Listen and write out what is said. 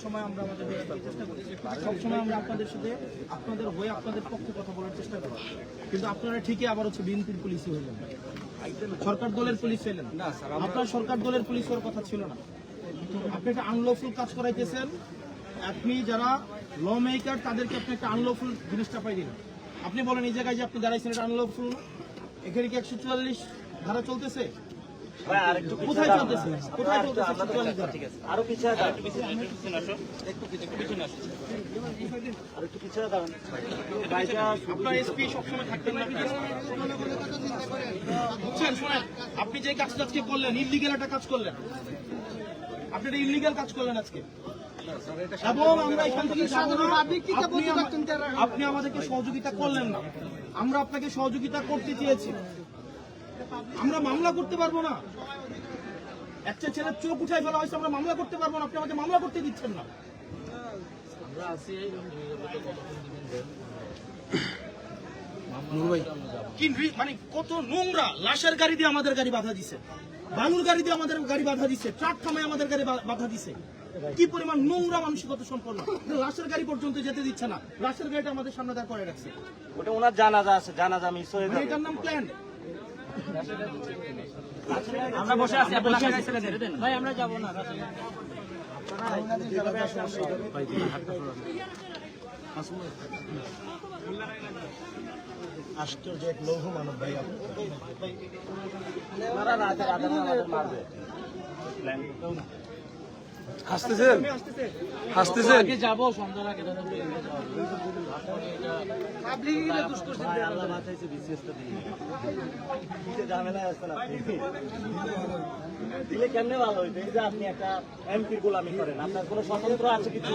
সময় আমরা আমাদের চেষ্টা করি, সবসময় আমরা আপনাদের সাথে আপনাদের হয়ে আপনাদের পক্ষে কথা বলার চেষ্টা করি, কিন্তু আপনারা ঠিকই আবার হচ্ছে বিএনপির পুলিশই হলেন, সরকার দলের পুলিশ হলেন না। আপনার সরকার দলের পুলিশ হওয়ার কথা ছিল না। আপনি একটা আনলফুল কাজ করাইতেছেন। আপনি যারা ল মেকার তাদেরকে আপনি একটা আনলফুল জিনিসটা পাই দিন। আপনি বলেন এই জায়গায় যে আপনি দাঁড়াইছেন এটা আনলফুল, এখানে কি 144 ধারা চলতেছে? কোথায় চলতেছে? কোথায় চলতেছে? আরো পিছিয়ে দাও, একটু পিছিয়ে আসো, একটু পিছিয়ে আসো, আর একটু পিছিয়ে দাও। আপনার এসপি সবসময় থাকতেন না, বুঝছেন? শোনেন, আপনি যে কাজটা আজকে করলেন, ইলিগাল একটা কাজ করলেন, আপনি একটা ইলিগাল কাজ করলেন আজকে, এবং আমরা এখান থেকে আপনি আমাদেরকে সহযোগিতা করলেন না। আমরা আপনাকে সহযোগিতা করতে চেয়েছি। আমরা মামলা করতে পারবো না, একটা ছেলের চোখ উঠাই ফেলা হয়েছে, আমরা মামলা করতে পারবো না, আপনি আমাকে মামলা করতে দিচ্ছেন না। মানে কত নোংরা, লাশের গাড়ি দিয়ে আমাদের গাড়ি বাধা দিছে, বালুর গাড়ি দিয়ে আমাদের গাড়ি বাধা দিছে, ট্রাক থামায় আমাদের গাড়ি বাধা দিছে। কি পরিমাণ নোংরা মানসিকতা সম্পন্ন, লাশের গাড়ি পর্যন্ত যেতে দিচ্ছে না, লাশের গাড়িটা আমাদের সামনে দাঁড় করে রাখছে। ওটা ওনার জানাজা আছে, জানাজা মিস হয়ে যাবে। এটার নাম প্ল্যান। আমরা বসে আছি, ভাই আমরা যাবো না। আশ্চর্য এক লৌহ মানব ভাই। হাসতেছেন, হাসতেছেন। যাবো সন্ধ্যার আগে, দিলে কেমনে ভালো হইবে যে আপনি একটা এমপির গোলামি করেন, আপনার কোনো স্বতন্ত্র আছে কিছু?